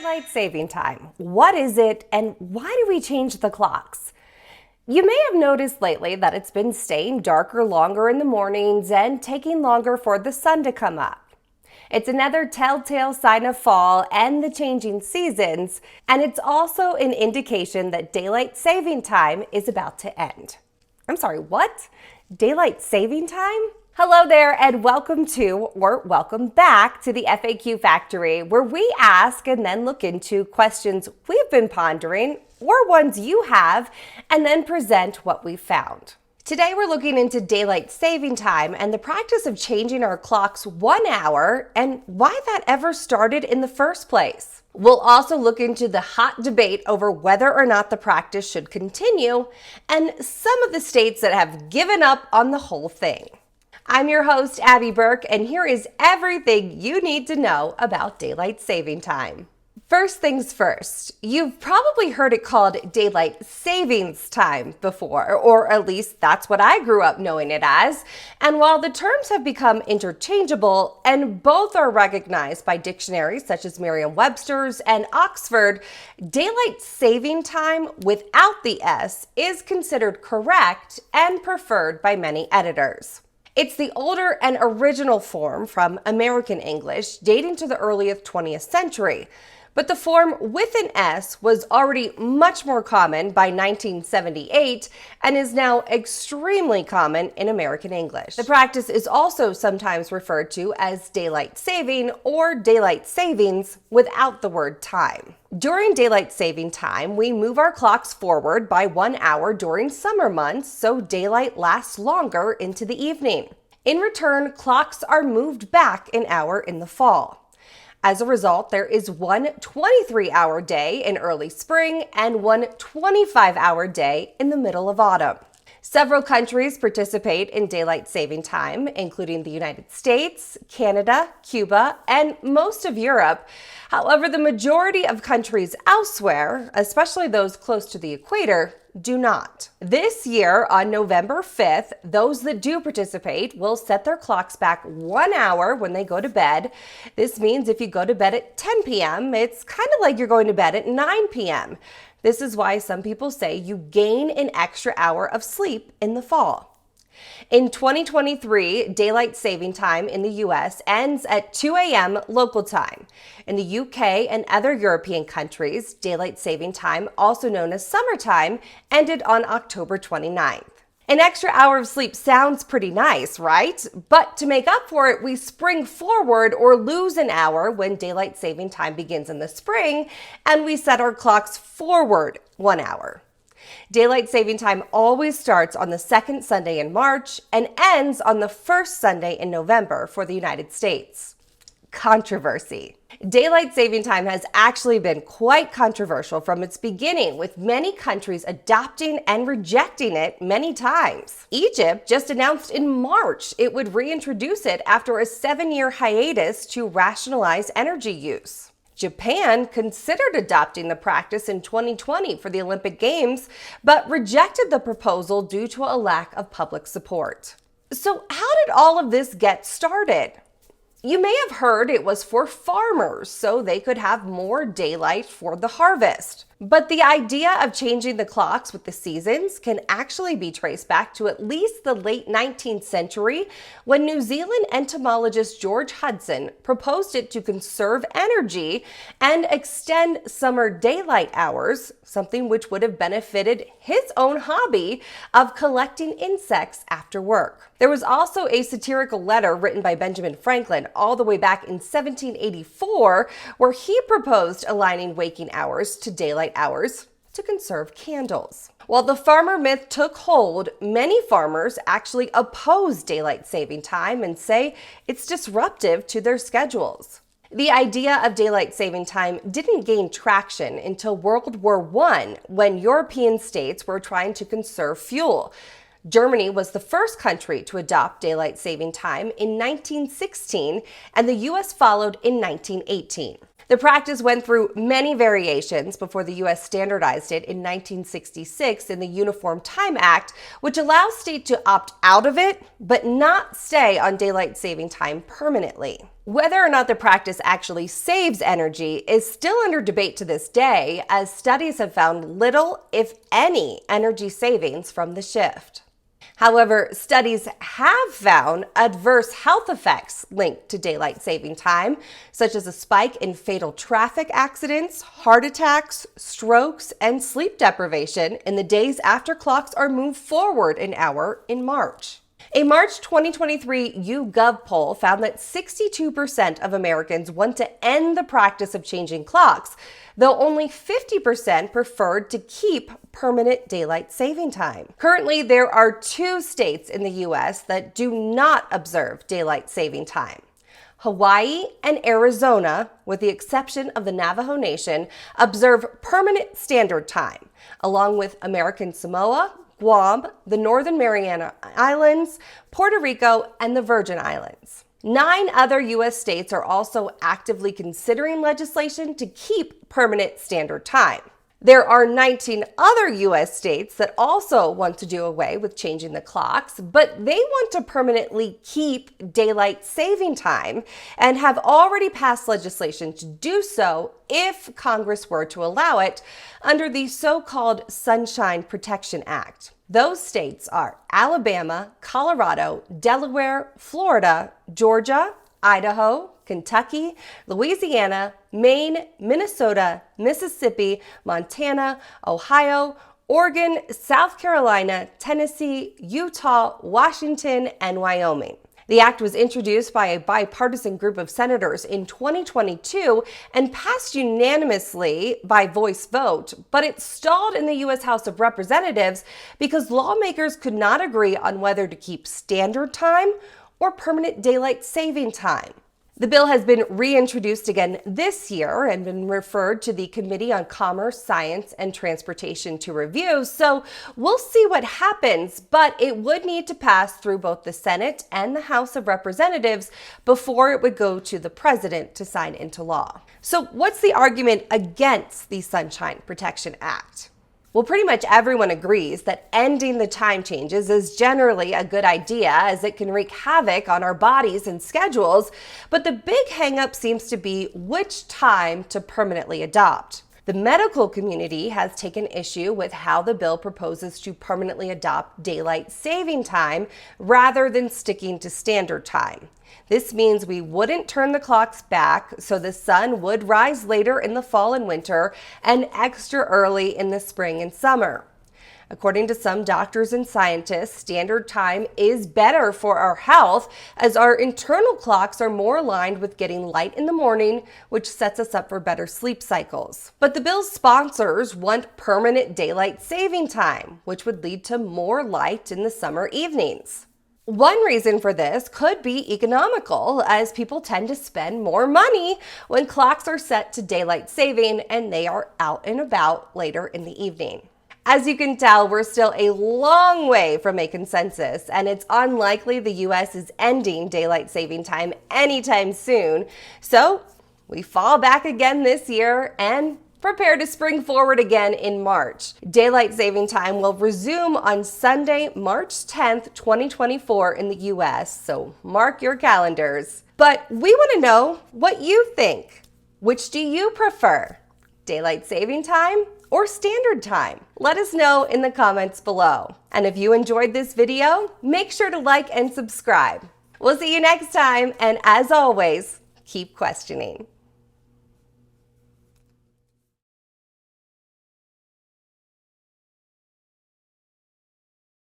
Daylight saving time. What is it and why do we change the clocks? You may have noticed lately that it's been staying darker longer in the mornings and taking longer for the sun to come up. It's another telltale sign of fall and the changing seasons, and it's also an indication that daylight saving time is about to end. I'm sorry, what? Daylight saving time? Hello there and welcome back to the FAQ Factory, where we ask and then look into questions we've been pondering or ones you have, and then present what we found. Today we're looking into daylight saving time and the practice of changing our clocks 1 hour and why that ever started in the first place. We'll also look into the hot debate over whether or not the practice should continue and some of the states that have given up on the whole thing. I'm your host, Abby Burke, and here is everything you need to know about daylight saving time. First things first, you've probably heard it called daylight savings time before, or at least that's what I grew up knowing it as. And while the terms have become interchangeable and both are recognized by dictionaries such as Merriam-Webster's and Oxford, daylight saving time without the S is considered correct and preferred by many editors. It's the older and original form from American English dating to the early 20th century. But the form with an S was already much more common by 1978 and is now extremely common in American English. The practice is also sometimes referred to as daylight saving or daylight savings without the word time. During daylight saving time, we move our clocks forward by 1 hour during summer months so daylight lasts longer into the evening. In return, clocks are moved back an hour in the fall. As a result, there is one 23-hour day in early spring and one 25-hour day in the middle of autumn. Several countries participate in daylight saving time, including the United States, Canada, Cuba, and most of Europe. However, the majority of countries elsewhere, especially those close to the equator, do not. This year, on November 5th, those that do participate will set their clocks back 1 hour when they go to bed. This means if you go to bed at 10 p.m., it's kind of like you're going to bed at 9 p.m. This is why some people say you gain an extra hour of sleep in the fall. In 2023, daylight saving time in the US ends at 2 a.m. local time. In the UK and other European countries, daylight saving time, also known as summertime, ended on October 29th. An extra hour of sleep sounds pretty nice, right? But to make up for it, we spring forward or lose an hour when daylight saving time begins in the spring, and we set our clocks forward 1 hour. Daylight saving time always starts on the second Sunday in March and ends on the first Sunday in November for the United States. Controversy. Daylight saving time has actually been quite controversial from its beginning, with many countries adopting and rejecting it many times. Egypt just announced in March it would reintroduce it after a 7-year hiatus to rationalize energy use. Japan considered adopting the practice in 2020 for the Olympic Games, but rejected the proposal due to a lack of public support. So how did all of this get started? You may have heard it was for farmers so they could have more daylight for the harvest. But the idea of changing the clocks with the seasons can actually be traced back to at least the late 19th century when New Zealand entomologist George Hudson proposed it to conserve energy and extend summer daylight hours, something which would have benefited his own hobby of collecting insects after work. There was also a satirical letter written by Benjamin Franklin all the way back in 1784 where he proposed aligning waking hours to daylight hours to conserve candles. While the farmer myth took hold, many farmers actually oppose daylight saving time and say it's disruptive to their schedules. The idea of daylight saving time didn't gain traction until World War I, when European states were trying to conserve fuel. Germany was the first country to adopt daylight saving time in 1916, and the US followed in 1918. The practice went through many variations before the U.S. standardized it in 1966 in the Uniform Time Act, which allows states to opt out of it, but not stay on daylight saving time permanently. Whether or not the practice actually saves energy is still under debate to this day, as studies have found little, if any, energy savings from the shift. However, studies have found adverse health effects linked to daylight saving time, such as a spike in fatal traffic accidents, heart attacks, strokes, and sleep deprivation in the days after clocks are moved forward an hour in March. A March 2023 YouGov poll found that 62% of Americans want to end the practice of changing clocks, though only 50% preferred to keep permanent daylight saving time. Currently, there are 2 states in the U.S. that do not observe daylight saving time. Hawaii and Arizona, with the exception of the Navajo Nation, observe permanent standard time, along with American Samoa, Guam, the Northern Mariana Islands, Puerto Rico, and the Virgin Islands. 9 other U.S. states are also actively considering legislation to keep permanent standard time. There are 19 other U.S. states that also want to do away with changing the clocks, but they want to permanently keep daylight saving time and have already passed legislation to do so if Congress were to allow it under the so-called Sunshine Protection Act. Those states are Alabama, Colorado, Delaware, Florida, Georgia, Idaho, Kentucky, Louisiana, Maine, Minnesota, Mississippi, Montana, Ohio, Oregon, South Carolina, Tennessee, Utah, Washington, and Wyoming. The act was introduced by a bipartisan group of senators in 2022 and passed unanimously by voice vote, but it stalled in the U.S. House of Representatives because lawmakers could not agree on whether to keep standard time or permanent daylight saving time. The bill has been reintroduced again this year and been referred to the Committee on Commerce, Science, and Transportation to review, so we'll see what happens, but it would need to pass through both the Senate and the House of Representatives before it would go to the president to sign into law. So what's the argument against the Sunshine Protection Act? Well, pretty much everyone agrees that ending the time changes is generally a good idea, as it can wreak havoc on our bodies and schedules, but the big hang-up seems to be which time to permanently adopt. The medical community has taken issue with how the bill proposes to permanently adopt daylight saving time rather than sticking to standard time. This means we wouldn't turn the clocks back, so the sun would rise later in the fall and winter and extra early in the spring and summer. According to some doctors and scientists, standard time is better for our health, as our internal clocks are more aligned with getting light in the morning, which sets us up for better sleep cycles. But the bill's sponsors want permanent daylight saving time, which would lead to more light in the summer evenings. One reason for this could be economical, as people tend to spend more money when clocks are set to daylight saving and they are out and about later in the evening. As you can tell, we're still a long way from a consensus, and it's unlikely the U.S. is ending daylight saving time anytime soon. So we fall back again this year and prepare to spring forward again in March. Daylight saving time will resume on Sunday, March 10th, 2024 in the U.S., so mark your calendars. But we want to know what you think. Which do you prefer? Daylight saving time or standard time? Let us know in the comments below. And if you enjoyed this video, make sure to like and subscribe. We'll see you next time, and as always, keep questioning.